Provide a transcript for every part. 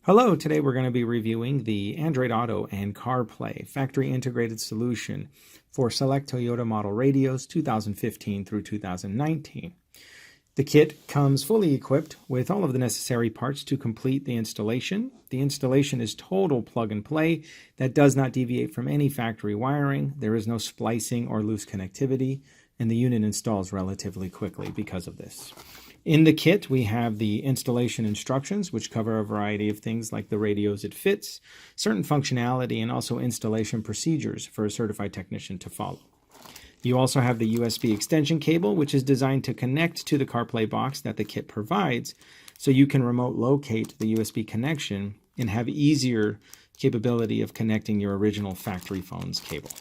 Hello, today we're going to be reviewing the Android Auto and CarPlay factory integrated solution for select Toyota model radios 2015 through 2019. The kit comes fully equipped with all of the necessary parts to complete the installation. The installation is total plug and play that does not deviate from any factory wiring. There is no splicing or loose connectivity, and the unit installs relatively quickly because of this. In the kit, we have the installation instructions, which cover a variety of things like the radios it fits, certain functionality, and also installation procedures for a certified technician to follow. You also have the USB extension cable, which is designed to connect to the CarPlay box that the kit provides, so you can remote locate the USB connection and have easier capability of connecting your original factory phone's cable.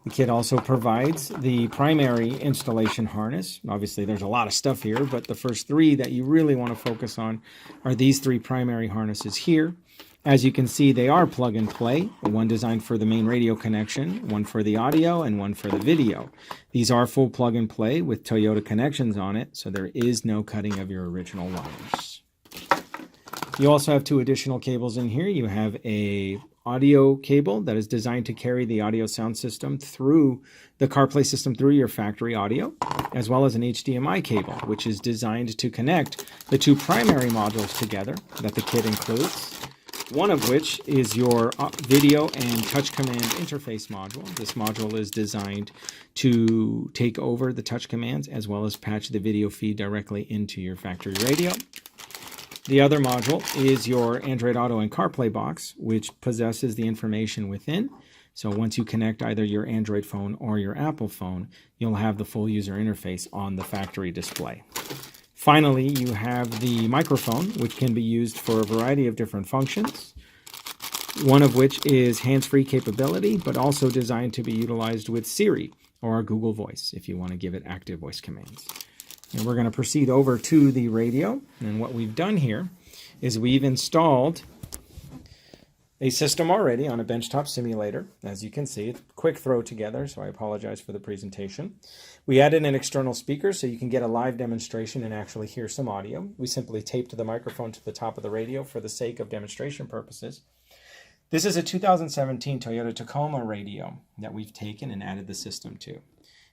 The kit also provides the primary installation harness. Obviously, there's a lot of stuff here, but the first three that you really want to focus on are these three primary harnesses here. As you can see, they are plug and play, one designed for the main radio connection, one for the audio, and one for the video. These are full plug and play with Toyota connections on it, so there is no cutting of your original wires. You also have two additional cables in here. You have a audio cable that is designed to carry the audio sound system through the CarPlay system through your factory audio, as well as an HDMI cable, which is designed to connect the two primary modules together that the kit includes, one of which is your video and touch command interface module. This module is designed to take over the touch commands as well as patch the video feed directly into your factory radio. The other module is your Android Auto and CarPlay box, which possesses the information within. So once you connect either your Android phone or your Apple phone, you'll have the full user interface on the factory display. Finally, you have the microphone, which can be used for a variety of different functions, one of which is hands-free capability, but also designed to be utilized with Siri or Google Voice if you want to give it active voice commands. And we're going to proceed over to the radio. And what we've done here is we've installed a system already on a benchtop simulator. As you can see, it's a quick throw together, so I apologize for the presentation. We added an external speaker so you can get a live demonstration and actually hear some audio. We simply taped the microphone to the top of the radio for the sake of demonstration purposes. This is a 2017 Toyota Tacoma radio that we've taken and added the system to.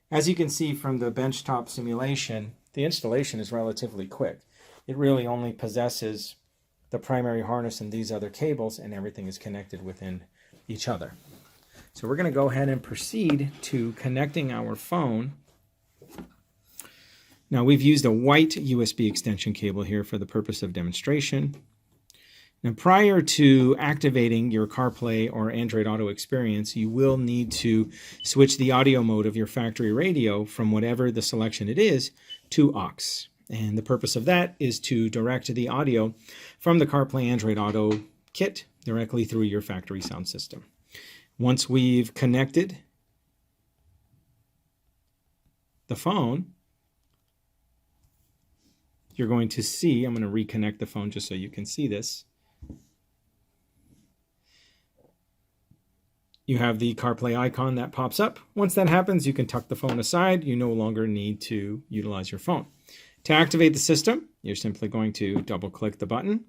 As you can see from the benchtop simulation, the installation is relatively quick. It really only possesses the primary harness and these other cables, and everything is connected within each other. So we're going to go ahead and proceed to connecting our phone. Now we've used a white USB extension cable here for the purpose of demonstration. Now, prior to activating your CarPlay or Android Auto experience, you will need to switch the audio mode of your factory radio from whatever the selection it is to aux. And the purpose of that is to direct the audio from the CarPlay Android Auto kit directly through your factory sound system. Once we've connected the phone, you're going to see, I'm going to reconnect the phone just so you can see this. You have the CarPlay icon that pops up. Once that happens, you can tuck the phone aside. You no longer need to utilize your phone. To activate the system, you're simply going to double-click the button,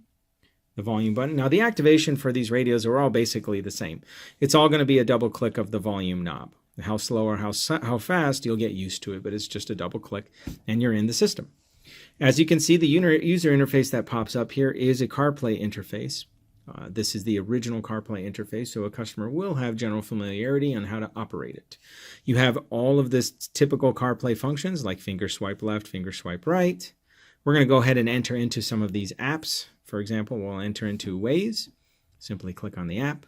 the volume button. Now, the activation for these radios are all basically the same. It's all going to be a double-click of the volume knob. How slow or how fast, you'll get used to it, but it's just a double-click, and you're in the system. As you can see, the user interface that pops up here is a CarPlay interface. This is the original CarPlay interface, so a customer will have general familiarity on how to operate it. You have all of this typical CarPlay functions like finger swipe left, finger swipe right. We're going to go ahead and enter into some of these apps. For example, we'll enter into Waze. Simply click on the app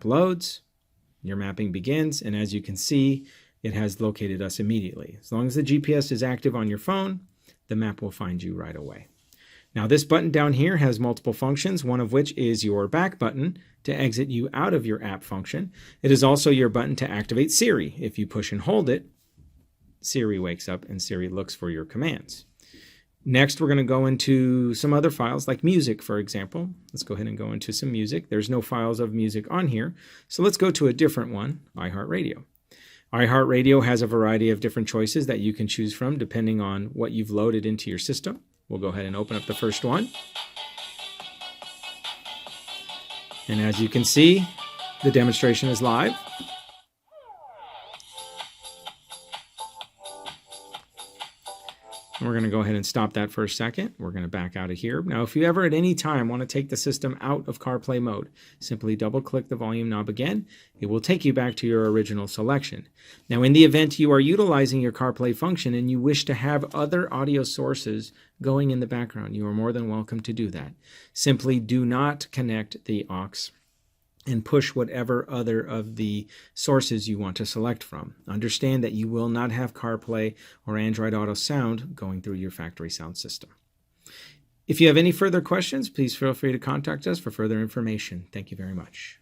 loads, your mapping begins, and as you can see, it has located us immediately. As long as the GPS is active on your phone, the map will find you right away. Now this button down here has multiple functions, one of which is your back button to exit you out of your app function. It is also your button to activate Siri. If you push and hold it, Siri wakes up and Siri looks for your commands. Next, we're going to go into some other files like music, for example. Let's go ahead and go into some music. There's no files of music on here, so let's go to a different one, iHeartRadio. iHeartRadio has a variety of different choices that you can choose from depending on what you've loaded into your system. We'll go ahead and open up the first one. And as you can see, the demonstration is live. We're going to go ahead and stop that for a second. We're going to back out of here. Now, if you ever at any time want to take the system out of CarPlay mode, simply double-click the volume knob again. It will take you back to your original selection. Now, in the event you are utilizing your CarPlay function and you wish to have other audio sources going in the background, you are more than welcome to do that. Simply do not connect the aux and push whatever other of the sources you want to select from. Understand that you will not have CarPlay or Android Auto sound going through your factory sound system. If you have any further questions, please feel free to contact us for further information. Thank you very much.